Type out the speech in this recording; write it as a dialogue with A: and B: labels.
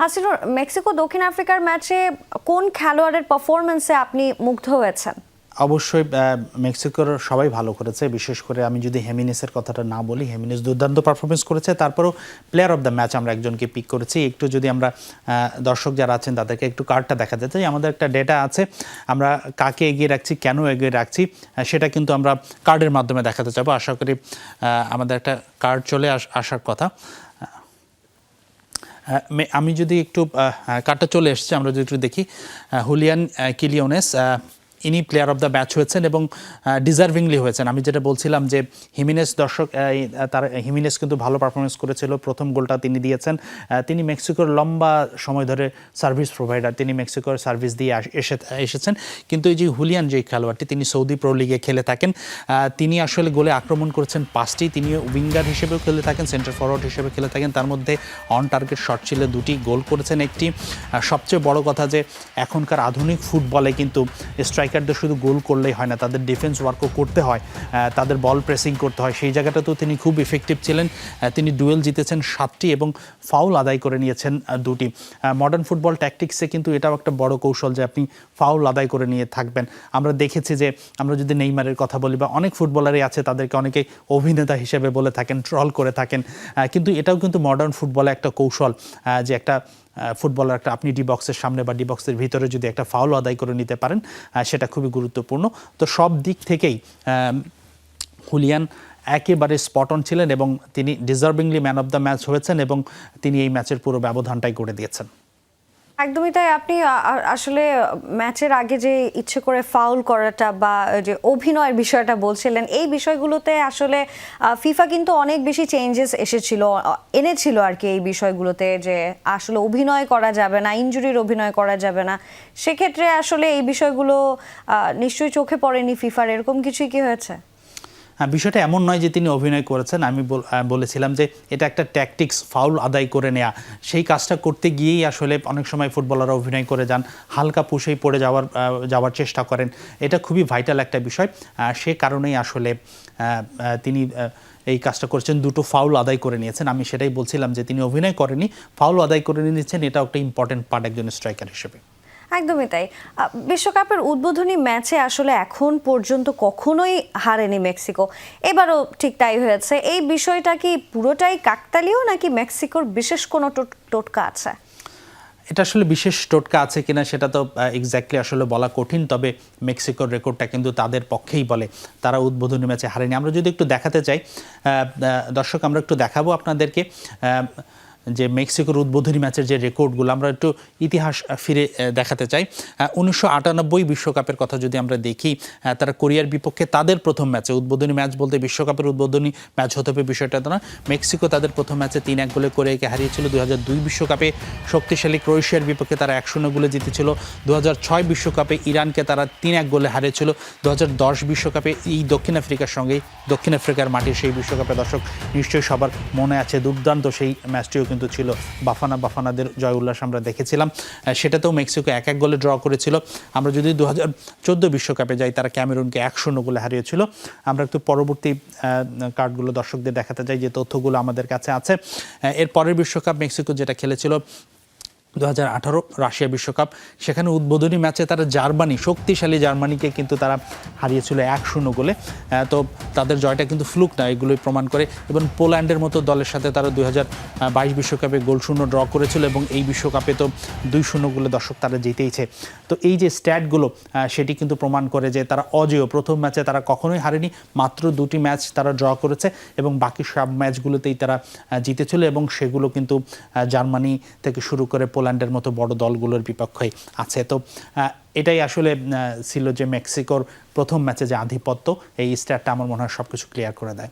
A: Hasinur, Mexico দক্ষিণ আফ্রিকার ম্যাচে কোন খেলোয়াড়ের পারফরম্যান্সে আপনি মুগ্ধ হয়েছেন?
B: অবশ্যই মেক্সিকোর সবাই ভালো করেছে, বিশেষ করে আমি যদি হেমিনেসের কথাটা না বলি, হেমিনেস দুর্দান্ত পারফরমেন্স করেছে। তারপরও প্লেয়ার অফ দ্য ম্যাচ আমরা একজনকে পিক করেছি। একটু যদি আমরা দর্শক যারা আছেন তাদেরকে একটু কার্ডটা দেখা যেতে, আমাদের একটা ডেটা আছে, আমরা কাকে এগিয়ে রাখছি, কেন এগিয়ে রাখছি, সেটা কিন্তু আমরা কার্ডের মাধ্যমে দেখাতে চাবো। আশা করি আমাদের একটা কার্ড চলে আসার কথা। আমি যদি একটু কার্ডটা চলে এসছে, আমরা যদি একটু দেখি, হুলিয়ান কিলিওনেস ইনি প্লেয়ার অফ দ্য ম্যাচ হয়েছেন এবং ডিজার্ভিংলি হয়েছেন। আমি যেটা বলছিলাম যে হিমিনেস হিমিনেস কিন্তু ভালো পারফরমেন্স করেছিল, প্রথম গোলটা তিনি দিয়েছেন। তিনি মেক্সিকোর লম্বা সময় ধরে সার্ভিস প্রোভাইডার, তিনি মেক্সিকোর সার্ভিস দিয়ে এসেছেন। কিন্তু এই যে হুলিয়ান যে খেলোয়াড়টি, তিনি সৌদি প্রো লিগে খেলে থাকেন, তিনি আসলে গোলে আক্রমণ করেছেন 5টি। তিনি উইঙ্গার হিসেবেও খেলে থাকেন, সেন্টার ফরওয়ার্ড হিসেবে খেলে থাকেন। তার মধ্যে অন টার্গেট শট ছিল 2টি, গোল করেছেন 1টি। সবচেয়ে বড় কথা যে এখনকার আধুনিক ফুটবলে কিন্তু স্ট্রাইকারদের শুধু গোল করলেই হয় না, তাদের ডিফেন্স ওয়ার্কও করতে হয়, তাদের বল প্রেসিং করতে হয়। সেই জায়গাটাতেও তিনি খুব ইফেক্টিভ ছিলেন। তিনি ডুয়েল জিতেছেন 7টি এবং ফাউল আদায় করে নিয়েছেন 2টি। মডার্ন ফুটবল ট্যাকটিক্সে কিন্তু এটাও একটা বড় কৌশল যে আপনি ফাউল আদায় করে নিয়ে থাকবেন। আমরা দেখেছি যে আমরা যদি নেইমারের কথা বলি বা অনেক ফুটবলারই আছে, তাদেরকে অনেকে অভিনেতা হিসেবে বলে থাকেন, ট্রল করে থাকেন, কিন্তু এটাও কিন্তু মডার্ন ফুটবলে একটা কৌশল যে একটা ফুটবলার আপনি ডি বক্সের সামনে বা ডি বক্সের ভিতরে যদি একটা ফাউল আদায় করে নিতে পারেন, সেটা খুবই গুরুত্বপূর্ণ। তো সব দিক থেকেই হুলিয়ান একেবারে স্পট অন ছিলেন এবং তিনি ডিজার্ভিংলি ম্যান অফ দ্য ম্যাচ হয়েছেন এবং তিনি এই ম্যাচের পুরো ব্যবধানটাই করে দিয়েছেন।
A: একদমই তাই। আপনি আসলে ম্যাচের আগে যে ইচ্ছে করে ফাউল করাটা বা যে অভিনয়ের বিষয়টা বলছিলেন, এই বিষয়গুলোতে আসলে ফিফা কিন্তু অনেক বেশি চেঞ্জেস এনেছিল আর কি এই বিষয়গুলোতে, যে আসলে অভিনয় করা যাবে না, ইনজুরির অভিনয় করা যাবে না। সেক্ষেত্রে আসলে এই বিষয়গুলো নিশ্চয়ই চোখে পড়েনি ফিফার, এরকম কিছুই কি হয়েছে?
B: হ্যাঁ, বিষয়টা এমন নয় যে তিনি অভিনয় করেছেন। আমি বলেছিলাম যে এটা একটা ট্যাকটিক্স, ফাউল আদায় করে নেওয়া। সেই কাজটা করতে গিয়েই আসলে অনেক সময় ফুটবলাররা অভিনয় করে যান, হালকা পুষেই পড়ে যাওয়ার চেষ্টা করেন। এটা খুবই ভাইটাল একটা বিষয়। সে কারণেই আসলে তিনি এই কাজটা করেছেন, 2টো ফাউল আদায় করে নিয়েছেন। আমি সেটাই বলছিলাম যে তিনি অভিনয় করেনি, ফাউল আদায় করে নিয়েছেন। এটাও একটা ইম্পর্টেন্ট পার্ট একজন স্ট্রাইকার হিসেবে।
A: একদমই তাই। বিশ্বকাপের উদ্বোধনী ম্যাচে আসলে এখন পর্যন্ত কখনোই হারেনি মেক্সিকো, এবারও ঠিক তাই হয়েছে। এই বিষয়টা কি পুরোটাই কাকতালীয়, নাকি মেক্সিকোর বিশেষ কোনো টোটকা আছে?
B: এটা আসলে বিশেষ টোটকা আছে কিনা সেটা তো এক্স্যাক্টলি আসলে বলা কঠিন, তবে মেক্সিকোর রেকর্ডটা কিন্তু তাদের পক্ষেই বলে, তারা উদ্বোধনী ম্যাচে হারেনি। আমরা যদি একটু দেখাতে চাই, দর্শক আমরা একটু দেখাবো আপনাদেরকে যে মেক্সিকোর উদ্বোধনী ম্যাচের যে রেকর্ডগুলো, আমরা একটু ইতিহাস ফিরে দেখাতে চাই। 1998 বিশ্বকাপের কথা যদি আমরা দেখি, তারা কোরিয়ার বিপক্ষে তাদের প্রথম ম্যাচে, উদ্বোধনী ম্যাচ বলতে বিশ্বকাপের উদ্বোধনী ম্যাচ হতে হবে বিষয়টা তো না, মেক্সিকো তাদের প্রথম ম্যাচে 3-1 গোলে কোরিয়াকে হারিয়েছিল। 2002 বিশ্বকাপে শক্তিশালী ক্রোয়েশিয়ার বিপক্ষে তারা 1-0 গোলে জিতেছিল। 2006 বিশ্বকাপে ইরানকে তারা 3-1 গোলে হারিয়েছিল। 2010 বিশ্বকাপে এই দক্ষিণ আফ্রিকার সঙ্গে, দক্ষিণ আফ্রিকার মাটির সেই বিশ্বকাপে দর্শক নিশ্চয়ই সবার মনে আছে, দুর্দান্ত সেই ম্যাচটিও কিন্তু ছিল। বাফানাদের জয় উল্লাস আমরা দেখেছিলাম। সেটাতেও মেক্সিকো 1-1 গোলে ড্র করেছিল। আমরা যদি 2014 বিশ্বকাপে যাই, তারা ক্যামেরুনকে 1-0 গোলে হারিয়েছিল। আমরা একটু পরবর্তী কার্ডগুলো দর্শকদের দেখাতে চাই, যে তথ্যগুলো আমাদের কাছে আছে। এর পরের বিশ্বকাপ মেক্সিকো যেটা খেলেছিল 2018 রাশিয়া বিশ্বকাপ, সেখানে উদ্বোধনী ম্যাচে তারা শক্তিশালী জার্মানিকে কিন্তু তারা হারিয়েছিল 1-0 গোলে। তো তাদের জয়টা কিন্তু ফ্লুক না, এগুলোই প্রমাণ করে। এবং পোল্যান্ডের মতো দলের সাথে তারা 2022 বিশ্বকাপে 0-0 ড্র করেছিল এবং এই বিশ্বকাপে তো 2-0 গোলে দর্শক তারা জিতেইছে। তো এই যে স্ট্যাটগুলো, সেটি কিন্তু প্রমাণ করে যে তারা অজেয়। প্রথম ম্যাচে তারা কখনোই হারেনি, মাত্র 2টি ম্যাচ তারা ড্র করেছে এবং বাকি সব ম্যাচগুলোতেই তারা জিতেছিল, এবং সেগুলো কিন্তু জার্মানি থেকে শুরু করে পোল্যান্ডের মতো বড় দলগুলোর বিপক্ষে আছে। তো এটাই আসলে ছিল যে মেক্সিকোর প্রথম ম্যাচে যে আধিপত্য, এই স্ট্যাটটা আমার মনে হয় সবকিছু ক্লিয়ার করে দেয়।